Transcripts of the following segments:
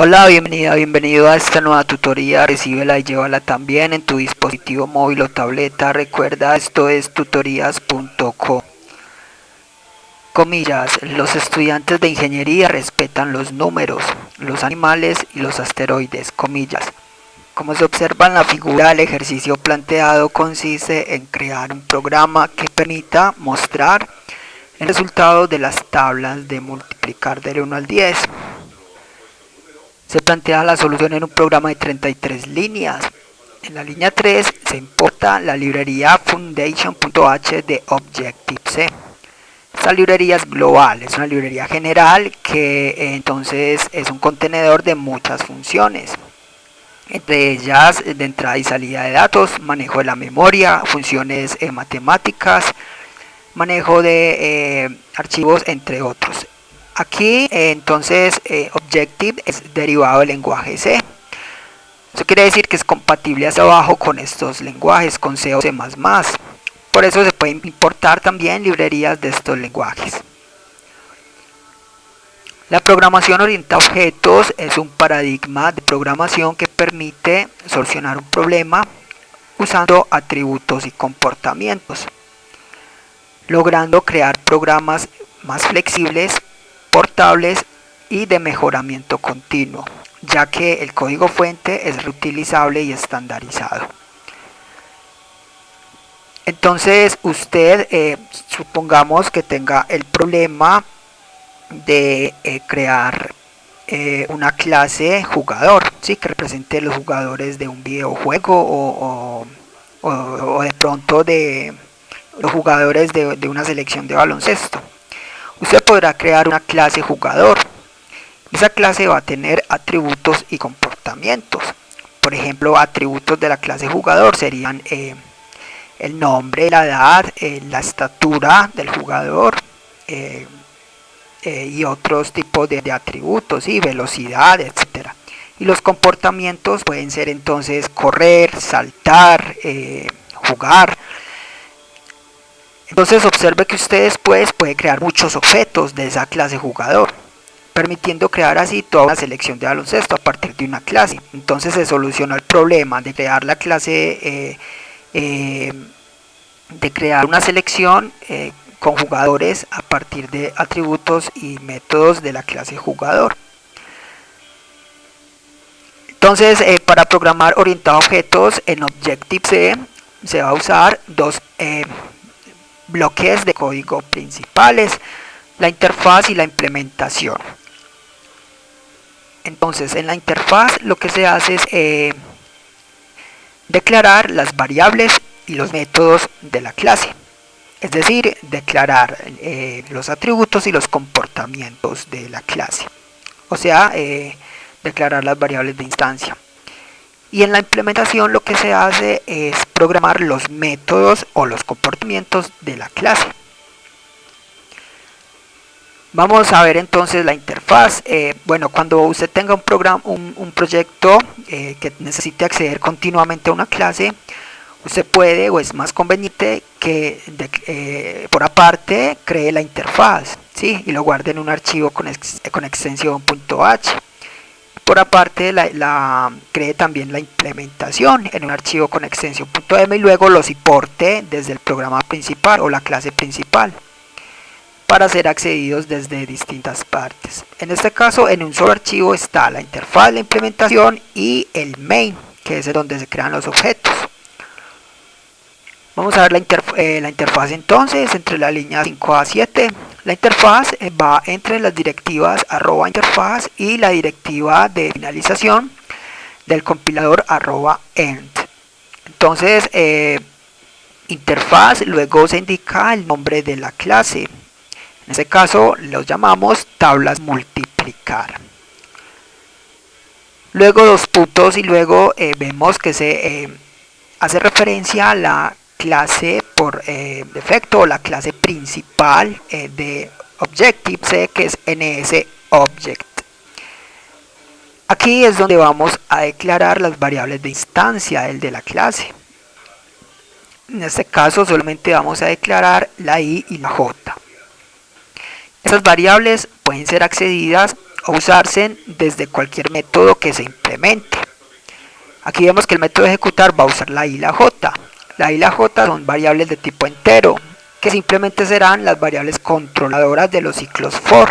Hola, bienvenido a esta nueva tutoría. Recíbela y llévala también en tu dispositivo móvil o tableta. Recuerda, esto es tutorías.com. Comillas, los estudiantes de ingeniería respetan los números, los animales y los asteroides. Comillas. Como se observa en la figura, el ejercicio planteado consiste en crear un programa que permita mostrar el resultado de las tablas de multiplicar del 1 al 10. Se plantea la solución en un programa de 33 líneas. En la línea 3 se importa la librería Foundation.h de Objective-C. Esta librería es global, es una librería general que entonces es un contenedor de muchas funciones. Entre ellas, de entrada y salida de datos, manejo de la memoria, funciones matemáticas, manejo de archivos, entre otros. Aquí entonces Objective es derivado del lenguaje C. Eso quiere decir que es compatible hacia abajo con estos lenguajes, con C o C++. Por eso se pueden importar también librerías de estos lenguajes. La programación orientada a objetos es un paradigma de programación que permite solucionar un problema usando atributos y comportamientos, logrando crear programas más flexibles, portables y de mejoramiento continuo, ya que el código fuente es reutilizable y estandarizado. Entonces usted, supongamos que tenga el problema de crear una clase jugador, ¿sí? Que represente los jugadores de un videojuego o de pronto de los jugadores de una selección de baloncesto. Usted podrá crear una clase jugador. Esa clase va a tener atributos y comportamientos. Por ejemplo, atributos de la clase jugador serían el nombre, la edad, la estatura del jugador y otros tipos de atributos, ¿sí? Velocidad, etc. Y los comportamientos pueden ser entonces correr, saltar, jugar. Entonces observe que usted después puede crear muchos objetos de esa clase jugador, permitiendo crear así toda una selección de baloncesto a partir de una clase. Entonces se soluciona el problema de crear la clase, de crear una selección con jugadores a partir de atributos y métodos de la clase jugador. Entonces para programar orientado a objetos en Objective-C se va a usar dos bloques de código principales: la interfaz y la implementación. Entonces en la interfaz lo que se hace es declarar las variables y los métodos de la clase, es decir, declarar los atributos y los comportamientos de la clase, o sea, declarar las variables de instancia. Y en la implementación lo que se hace es programar los métodos o los comportamientos de la clase. Vamos a ver entonces la interfaz. Bueno, cuando usted tenga un proyecto que necesite acceder continuamente a una clase, usted puede, o es más conveniente, que por aparte cree la interfaz, ¿sí? Y lo guarde en un archivo con extensión .h. Por aparte cree también la implementación en un archivo con extensión .m y luego los importe desde el programa principal o la clase principal para ser accedidos desde distintas partes. En este caso, en un solo archivo está la interfaz, la implementación y el main, que es donde se crean los objetos. Vamos a ver la interfaz entonces entre la línea 5 a 7. La interfaz va entre las directivas @interfaz y la directiva de finalización del compilador @end. Entonces, interfaz, luego se indica el nombre de la clase. En este caso los llamamos tablas multiplicar. Luego dos puntos y luego vemos que se hace referencia a la clase por defecto o la clase principal de Objective-C, que es NSObject. Aquí es donde vamos a declarar las variables de instancia de la clase. En este caso solamente vamos a declarar la i y la j. Esas variables pueden ser accedidas o usarse desde cualquier método que se implemente. Aquí vemos que el método de ejecutar va a usar la i y la j. La i y la j son variables de tipo entero, que simplemente serán las variables controladoras de los ciclos for.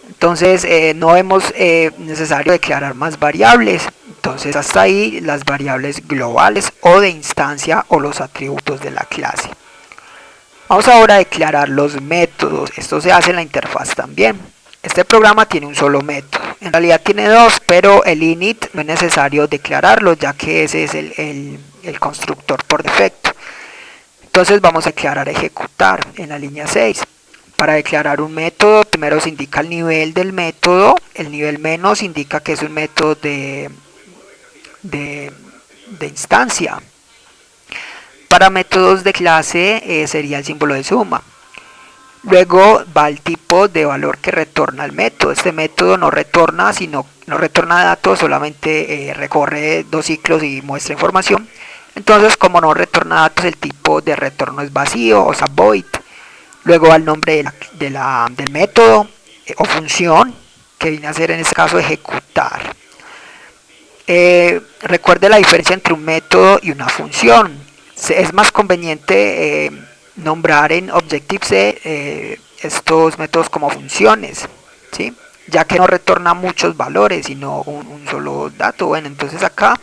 Entonces no vemos necesario declarar más variables. Entonces hasta ahí las variables globales o de instancia o los atributos de la clase. Vamos ahora a declarar los métodos. Esto se hace en la interfaz también. Este programa tiene un solo método. En realidad tiene dos, pero el init no es necesario declararlo, ya que ese es el constructor por defecto. Entonces vamos a declarar ejecutar en la línea 6. Para declarar un método, primero se indica el nivel del método. El nivel menos indica que es un método de instancia. Para métodos de clase sería el símbolo de suma. Luego va el tipo de valor que retorna el método. Este método no retorna datos, solamente recorre dos ciclos y muestra información. Entonces, como no retorna datos, el tipo de retorno es vacío, o sea, void. Luego va el nombre del método o función, que viene a ser en este caso ejecutar. Recuerde la diferencia entre un método y una función. Es más conveniente nombrar en Objective-C estos métodos como funciones, ¿sí? Ya que no retorna muchos valores, sino un solo dato. Bueno, entonces acá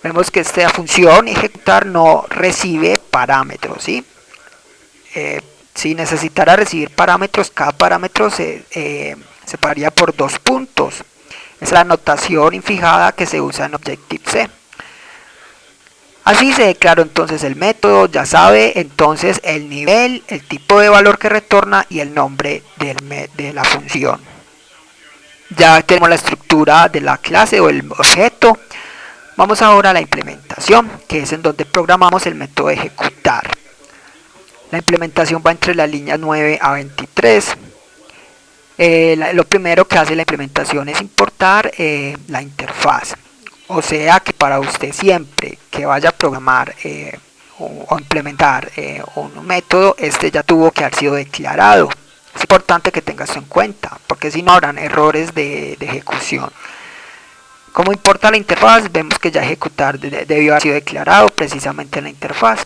vemos que esta función ejecutar no recibe parámetros, ¿sí? Si necesitara recibir parámetros, cada parámetro se separaría por 2 puntos. Es la notación infijada que se usa en Objective-C. Así se declaró entonces el método, ya sabe entonces el nivel, el tipo de valor que retorna y el nombre de la función. Ya tenemos la estructura de la clase o el objeto. Vamos ahora a la implementación, que es en donde programamos el método de ejecutar. La implementación va entre las líneas 9 a 23. Lo primero que hace la implementación es importar la interfaz. O sea que para usted siempre que vaya a programar o implementar un método, este ya tuvo que haber sido declarado. Es importante que tenga esto en cuenta, porque si no habrán errores de ejecución. Como importa la interfaz, vemos que ya ejecutar debió haber sido declarado precisamente en la interfaz.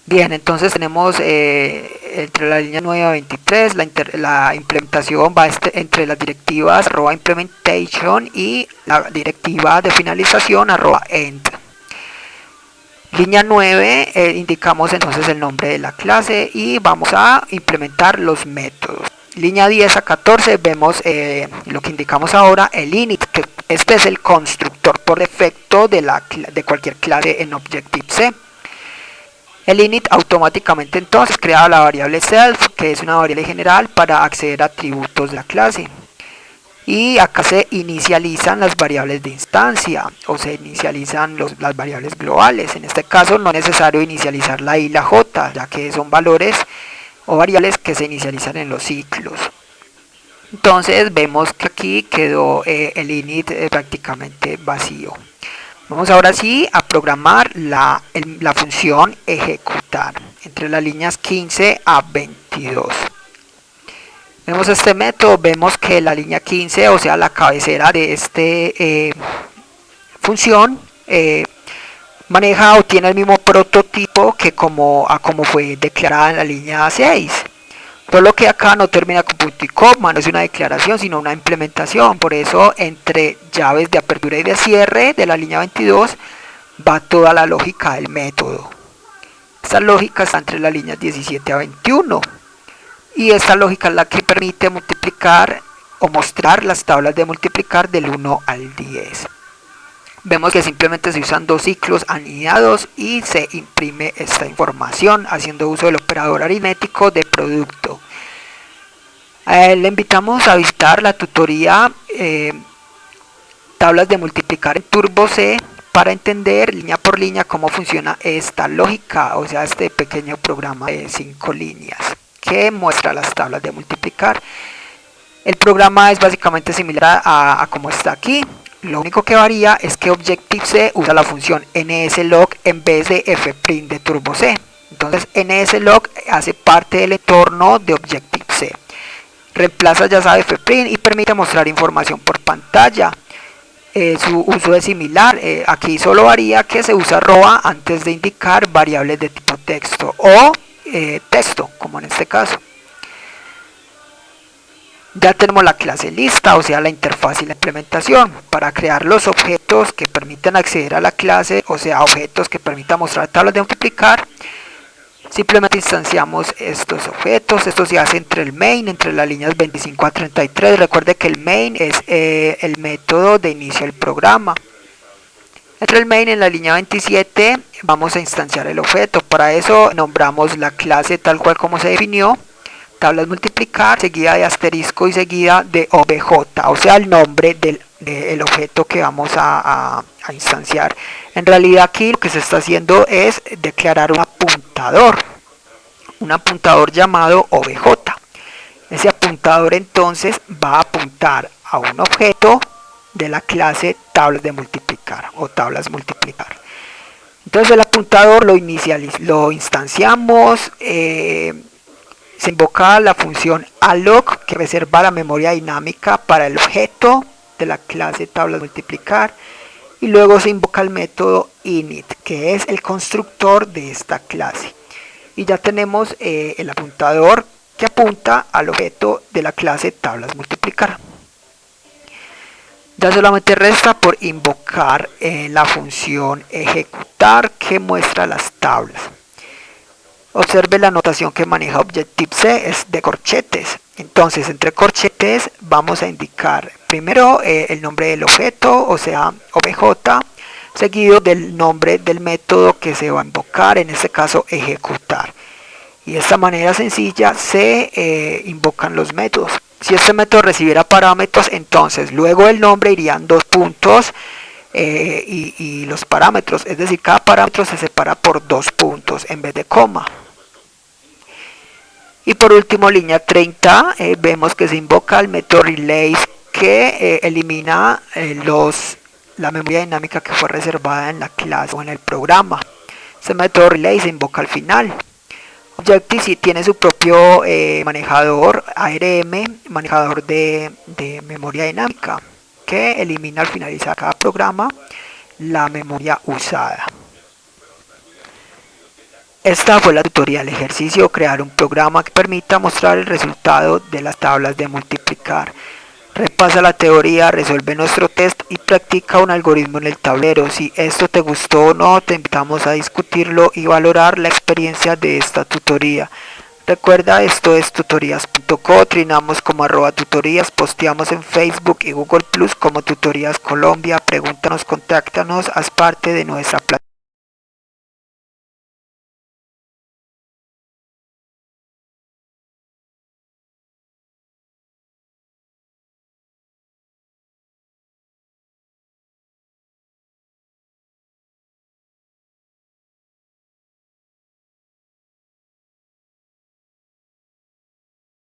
Bien, entonces tenemos entre la línea 9 a 23, la implementación va entre las directivas @implementation y la directiva de finalización @end. Línea 9 indicamos entonces el nombre de la clase y vamos a implementar los métodos. Línea 10 a 14 vemos lo que indicamos ahora, el init, que este es el constructor por defecto de cualquier clase en Objective-C. El init automáticamente entonces crea la variable self, que es una variable general para acceder a atributos de la clase. Y acá se inicializan las variables de instancia, o se inicializan las variables globales. En este caso no es necesario inicializar la i y la j, ya que son valores o variables que se inicializan en los ciclos. Entonces vemos que aquí quedó el init prácticamente vacío. Vamos ahora sí a programar la función ejecutar entre las líneas 15 a 22. Vemos este método, vemos que la línea 15, o sea la cabecera de esta función, maneja o tiene el mismo prototipo que como fue declarada en la línea 6. Solo que acá no termina con punto y coma, no es una declaración sino una implementación. Por eso entre llaves de apertura y de cierre de la línea 22 va toda la lógica del método. Esta lógica está entre las líneas 17 a 21 y esta lógica es la que permite multiplicar o mostrar las tablas de multiplicar del 1 al 10. Vemos que simplemente se usan dos ciclos anidados y se imprime esta información haciendo uso del operador aritmético de producto. Le invitamos a visitar la tutoría tablas de multiplicar en Turbo C para entender línea por línea cómo funciona esta lógica, o sea este pequeño programa de 5 líneas que muestra las tablas de multiplicar. El programa es básicamente similar a como está aquí. Lo único que varía es que Objective-C usa la función nslog en vez de fprint de Turbo-C. Entonces nslog hace parte del entorno de Objective-C Reemplaza, ya sabe, fprint y permite mostrar información por pantalla. Su uso es similar, aquí solo varía que se usa arroba antes de indicar variables de tipo texto o texto, como en este caso. Ya tenemos la clase lista, o sea la interfaz y la implementación. Para crear los objetos que permitan acceder a la clase, o sea objetos que permitan mostrar tablas de multiplicar, simplemente instanciamos estos objetos. Esto se hace entre el main, entre las líneas 25 a 33. Recuerde que el main es el método de inicio del programa. Entre el main en la línea 27 vamos a instanciar el objeto. Para eso nombramos la clase tal cual como se definió, tablas multiplicar, seguida de asterisco y seguida de obj, o sea el nombre del objeto que vamos a instanciar. En realidad aquí lo que se está haciendo es declarar un apuntador llamado obj. Ese apuntador entonces va a apuntar a un objeto de la clase tablas de multiplicar o tablas multiplicar. Entonces el apuntador lo instanciamos, se invoca la función alloc que reserva la memoria dinámica para el objeto de la clase tablas multiplicar, y luego se invoca el método init que es el constructor de esta clase, y ya tenemos el apuntador que apunta al objeto de la clase tablas multiplicar. Ya solamente resta por invocar la función ejecutar que muestra las tablas. Observe la notación que maneja Objective-C, es de corchetes. Entonces, entre corchetes vamos a indicar primero el nombre del objeto, o sea, obj, seguido del nombre del método que se va a invocar, en este caso ejecutar. Y de esta manera sencilla se invocan los métodos. Si este método recibiera parámetros, entonces luego el nombre irían dos puntos y los parámetros, es decir, cada parámetro se separa por 2 puntos en vez de coma. Y por último, línea 30, vemos que se invoca el método relays que elimina la memoria dinámica que fue reservada en la clase o en el programa. Este método relay se invoca al final. Objective-C tiene su propio manejador ARM, manejador de memoria dinámica, que elimina al finalizar cada programa la memoria usada. Esta fue la tutoría del ejercicio, crear un programa que permita mostrar el resultado de las tablas de multiplicar. Repasa la teoría, resuelve nuestro test y practica un algoritmo en el tablero. Si esto te gustó o no, te invitamos a discutirlo y valorar la experiencia de esta tutoría. Recuerda, esto es tutorías.co, trinamos como @tutorías, posteamos en Facebook y Google Plus como Tutorías Colombia. Pregúntanos, contáctanos, haz parte de nuestra plataforma.